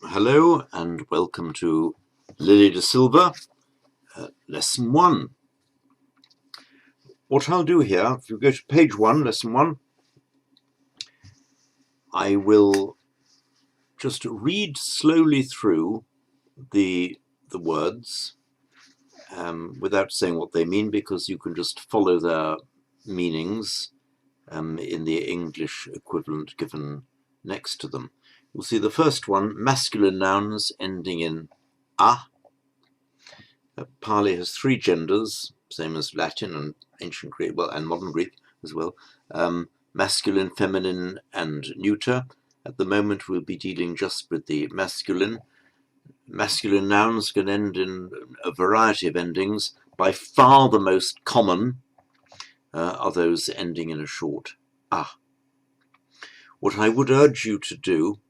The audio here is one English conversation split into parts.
Hello and welcome to Lily de Silva, lesson 1. What I'll do here, if you go to page 1, lesson 1, I will just read slowly through the words without saying what they mean, because you can just follow their meanings in the English equivalent given next to them. You'll see the first one, masculine nouns ending in a. Pali has 3 genders, same as Latin and ancient Greek, well, and modern Greek as well. Masculine, feminine, and neuter. At the moment, we'll be dealing just with the masculine. Masculine nouns can end in a variety of endings. By far the most common are those ending in a short a. What I would urge you to do,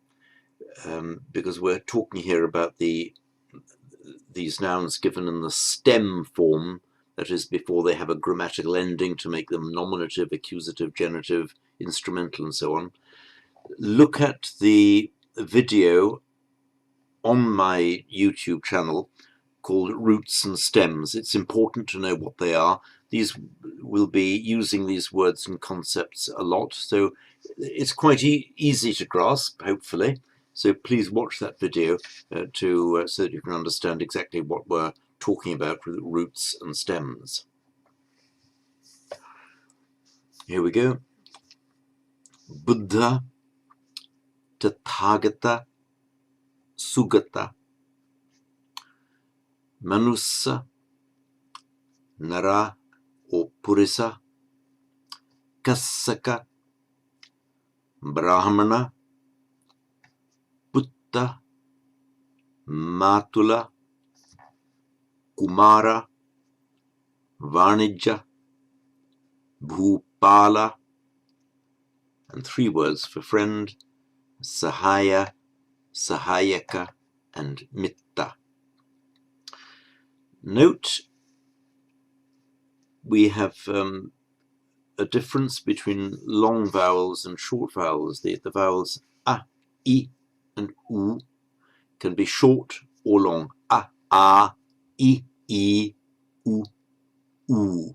because we're talking here about these nouns given in the stem form, that is before they have a grammatical ending to make them nominative, accusative, genitive, instrumental, and so on. Look at the video on my YouTube channel called Roots and Stems. It's important to know what they are. These will be using these words and concepts a lot, so it's quite easy to grasp, hopefully. So please watch that video so that you can understand exactly what we're talking about with roots and stems. Here we go. Buddha, Tathagata, Sugata, Manusa, Nara or Purisa, Kassaka, Brahmana, Putta, Matula, Kumara, Varnija, Bhupala, and 3 words for friend, Sahaya, Sahayaka, and Mitta. Note we have a difference between long vowels and short vowels. The vowels a, I, and U can be short or long. A, I, U, U.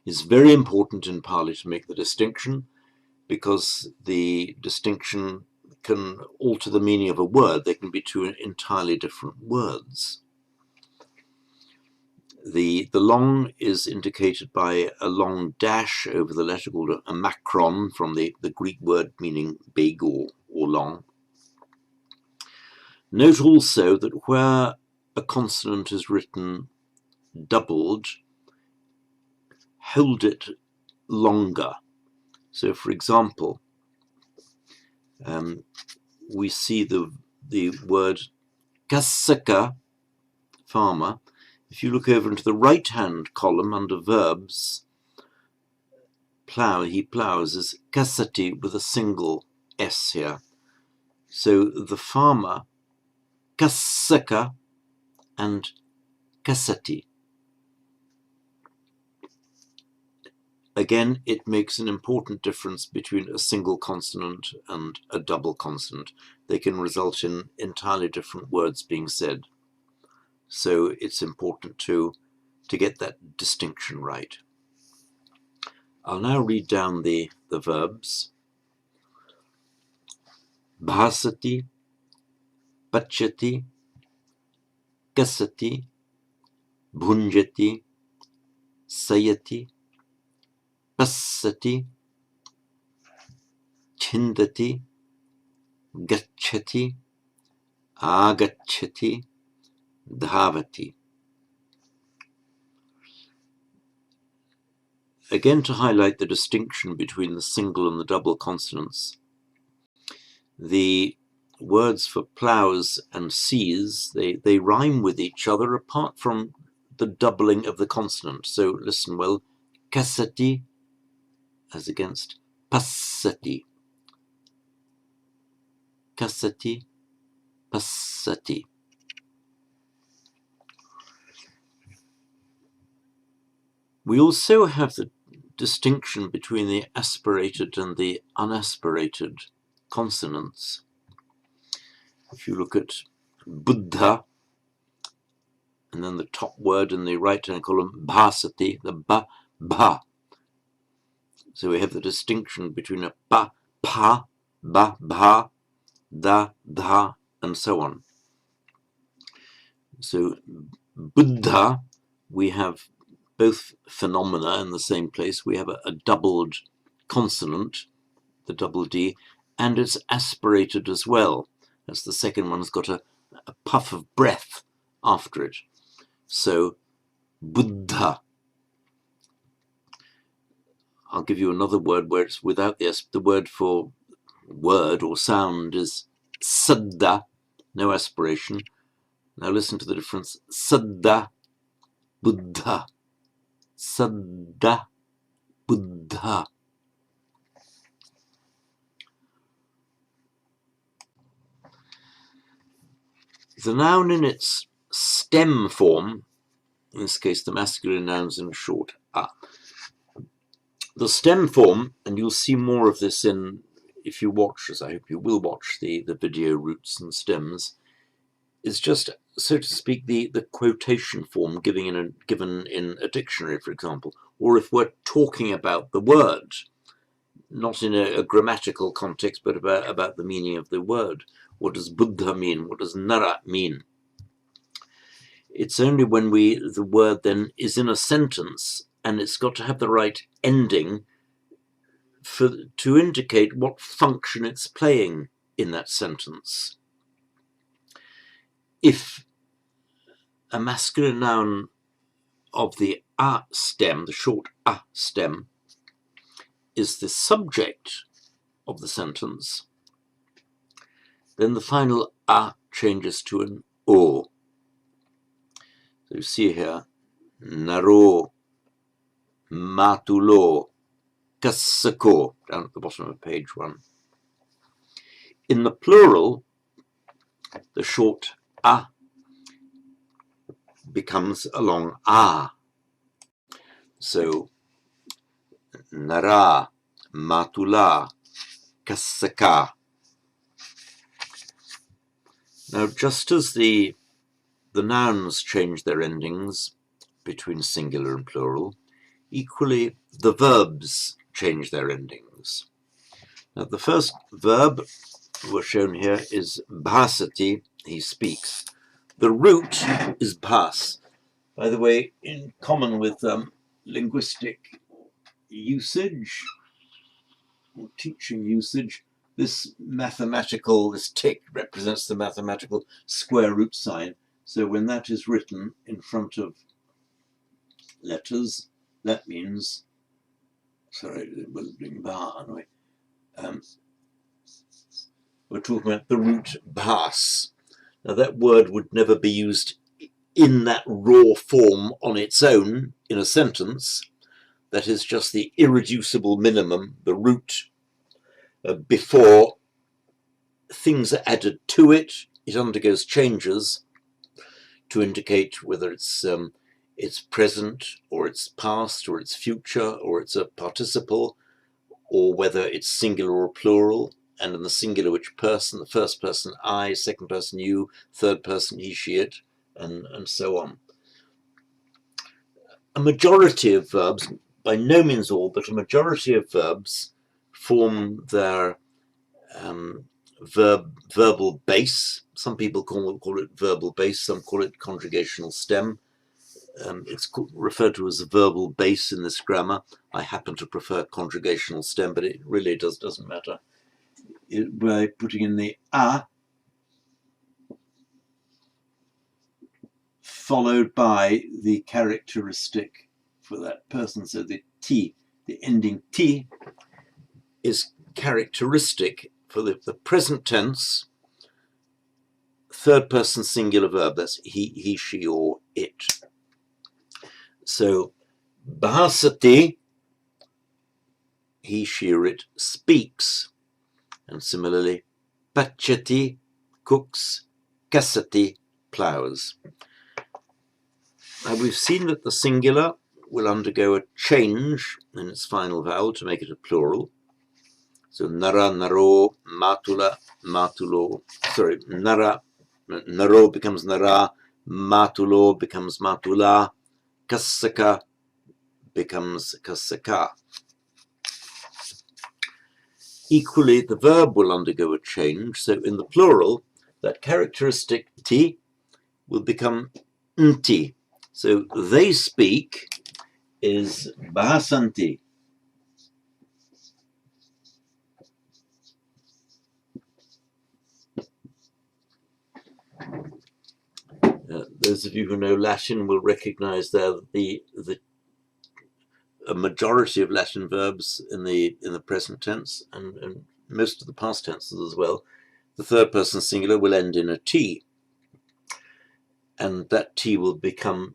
It's very important in Pali to make the distinction, because the distinction can alter the meaning of a word. They can be 2 entirely different words. The long is indicated by a long dash over the letter called a macron, from the Greek word meaning big or long. Note also that where a consonant is written doubled, hold it longer. So, for example, we see the word kasaka, farmer. If you look over into the right-hand column under verbs, plough, he ploughs, is kasati with a single S here. So the farmer, kasaka and kasati. Again, it makes an important difference between a single consonant and a double consonant. They can result in entirely different words being said. So it's important to get that distinction right. I'll now read down the verbs. Bhasati, pachati, kasati, bhunjati, sayati, passati, chindati, gacchati, agacchati, dhavati. Again, to highlight the distinction between the single and the double consonants, the words for ploughs and seas, they rhyme with each other apart from the doubling of the consonant. So listen well, kasati as against passati. Kasati, passati. We also have the distinction between the aspirated and the unaspirated consonants. If you look at Buddha, and then the top word in the right-hand column, bhasati, the ba, bha. So we have the distinction between a ba, pa, ba, bha, da, dha, and so on. So Buddha, we have both phenomena in the same place. We have a doubled consonant, the double D, and it's aspirated as well, as the second one's got a puff of breath after it. So Buddha. I'll give you another word where it's without the S. The word for word or sound is saddha, no aspiration. Now listen to the difference. Saddha, Buddha. Saddha, Buddha. The noun in its stem form, in this case the masculine nouns in a short a. The stem form, and you'll see more of this in, if you watch, as I hope you will watch, the video roots and stems, is just, so to speak, the quotation form given in a dictionary, for example, or if we're talking about the word, not in a grammatical context, but about the meaning of the word. What does Buddha mean? What does Nara mean? It's only when the word then is in a sentence and it's got to have the right ending to indicate what function it's playing in that sentence. If a masculine noun of the a stem, the short a stem, is the subject of the sentence, then the final a changes to an o. So you see here, naro, matulo, kasako, down at the bottom of page 1. In the plural, the short a becomes a long a. So, nara, matula, kasaka. Now, just as the nouns change their endings between singular and plural, equally the verbs change their endings. Now, the first verb we're shown here is bhasati, he speaks. The root is bhas. By the way, in common with linguistic usage or teaching usage, this tick represents the mathematical square root sign. So when that is written in front of letters, that means, sorry, anyway, we're talking about the root bhas. Now that word would never be used in that raw form on its own in a sentence. That is just the irreducible minimum, the root, before things are added to it. It undergoes changes to indicate whether it's present, or it's past, or it's future, or it's a participle, or whether it's singular or plural, and in the singular which person, the first person I, second person you, third person he, she, it, and so on. A majority of verbs, by no means all, but a majority of verbs form their verbal base. Some people call it verbal base, some call it conjugational stem. It's referred to as a verbal base in this grammar. I happen to prefer conjugational stem, but it really doesn't matter. By putting in the a, followed by the characteristic for that person. So the t, the ending t, is characteristic for the present tense, third person singular verb. That's he, she, or it. So bhasati, he, she, or it speaks. And similarly, pachati, cooks, kasati, plows. Now we've seen that the singular will undergo a change in its final vowel to make it a plural. So nara, naro, matula, matulo. Sorry, naro becomes nara, matulo becomes matula, kasaka becomes kasaka. Equally, the verb will undergo a change. So in the plural, that characteristic ti will become nti. So they speak is bahasanti. Those of you who know Latin will recognize there that a majority of Latin verbs in the present tense and most of the past tenses as well, the third person singular will end in a T, and that T will become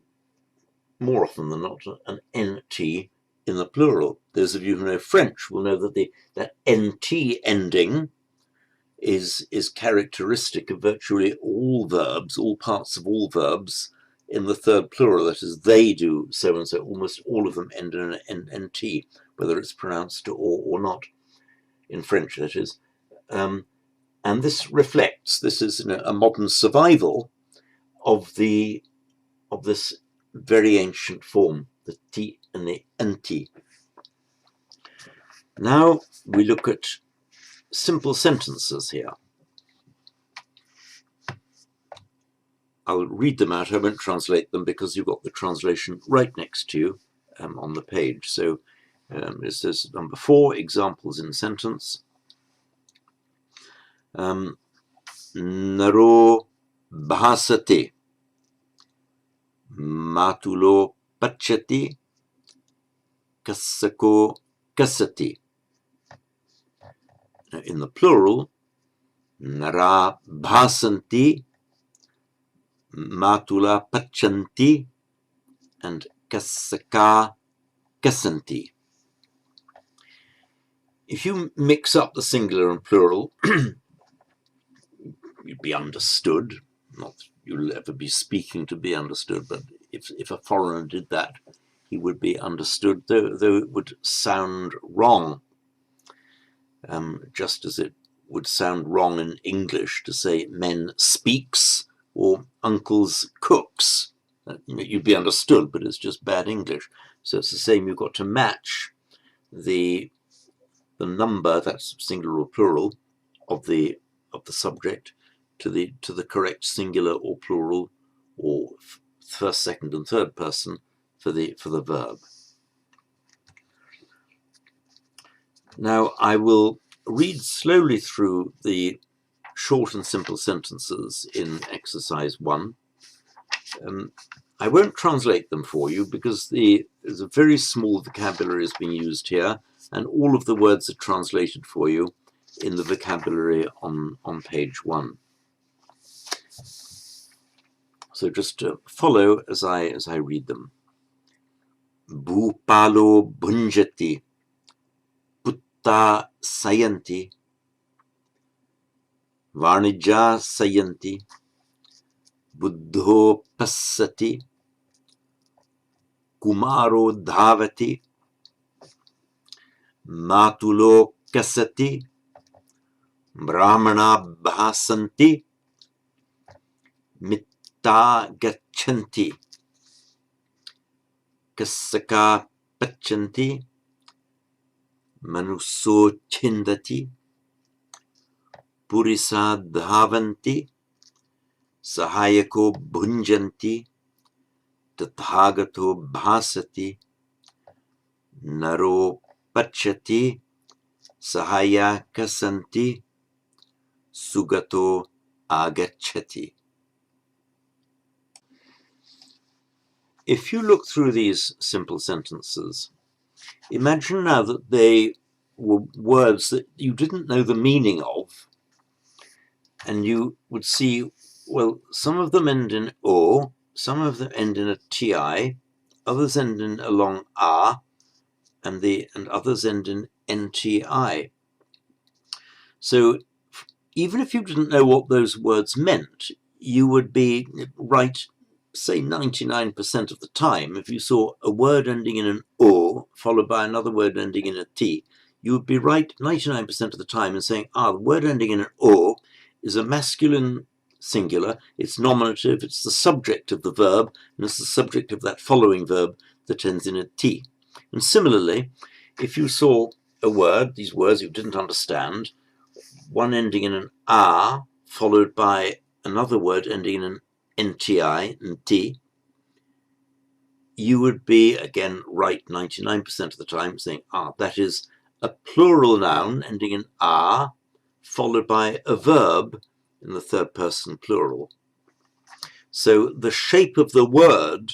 more often than not an NT in the plural. Those of you who know French will know that that NT ending is characteristic of virtually all verbs, all parts of all verbs in the third plural. That is, they do so and so. Almost all of them end in an NT, whether it's pronounced or not, in French that is. And this reflects, this is a modern survival of this very ancient form, the T and the NT. Now we look at simple sentences here. I'll read them out. I won't translate them because you've got the translation right next to you on the page. So it says number 4, examples in sentence. Naro bahasate, matulo pachati, kasako kasati. Now in the plural, nara bhasanti, matula pachanti, and kasaka kasanti. If you mix up the singular and plural, you'd be understood. Not that you'll ever be speaking to be understood, but if a foreigner did that, he would be understood, though it would sound wrong. Just as it would sound wrong in English to say men speaks or uncles cooks. You'd be understood, but it's just bad English. So it's the same. You've got to match the number, that's singular or plural, of the subject to the correct singular or plural or first, second, and third person for the verb. Now I will read slowly through the short and simple sentences in exercise 1. I won't translate them for you because there's a very small vocabulary has been used here, and all of the words are translated for you in the vocabulary on page 1. So just follow as I read them. Bhupalo bhunjati, putta sayanti, varnija sayanti, buddho passati, kumaro dhavati, matulo kasati, brahmana bhasanti, mitta gachanti, kasaka pachanti, manuso chindati, purisa dhavanti, sahayako bhunjanti, tathagato bhasati, naro pachati, sahaya kasanti, sugato agachati. If you look through these simple sentences, imagine now that they were words that you didn't know the meaning of, and you would see, well, some of them end in O, some of them end in a TI, others end in a long A, and others end in NTI. So even if you didn't know what those words meant, you would be right, say 99% of the time. If you saw a word ending in an O followed by another word ending in a T, you would be right 99% of the time in saying, the word ending in an O is a masculine singular, it's nominative, it's the subject of the verb, and it's the subject of that following verb that ends in a T. And similarly, if you saw a word, these words you didn't understand, one ending in an R, followed by another word ending in an NTI, and T, you would be, again, right 99% of the time saying, that is a plural noun ending in R, followed by a verb in the third person plural. So the shape of the word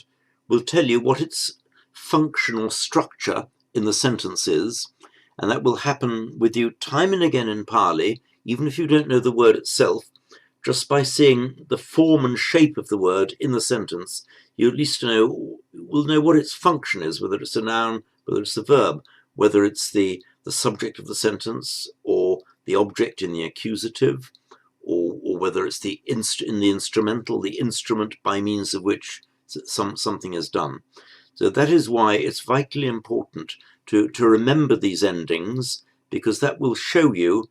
will tell you what its functional structure in the sentence is, and that will happen with you time and again in Pali, even if you don't know the word itself. Just by seeing the form and shape of the word in the sentence, you at least will know what its function is, whether it's a noun, whether it's a verb, whether it's the subject of the sentence or the object in the accusative, or whether it's in the instrumental, the instrument by means of which something is done. So that is why it's vitally important to remember these endings, because that will show you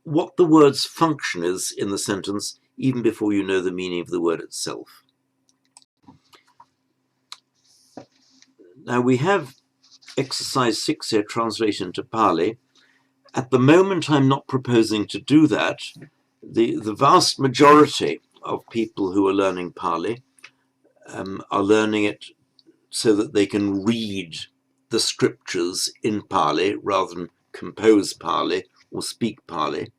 what the word's function is in the sentence, even before you know the meaning of the word itself. Now we have exercise 6 here translated into Pali. At the moment, I'm not proposing to do that. The vast majority of people who are learning Pali are learning it so that they can read the scriptures in Pali rather than compose Pali or speak Pali.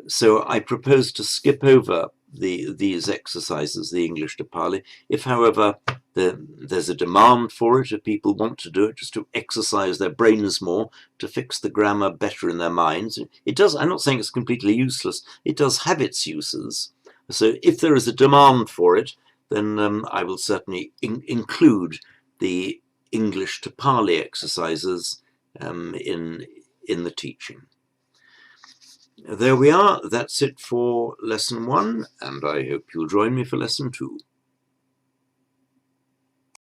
So I propose to skip over these exercises, the English to Pali. If, however, there's a demand for it, if people want to do it, just to exercise their brains more, to fix the grammar better in their minds. It does, I'm not saying it's completely useless, it does have its uses. So if there is a demand for it, then I will certainly include the English to Pali exercises in the teaching. There we are, that's it for lesson 1, and I hope you'll join me for lesson 2.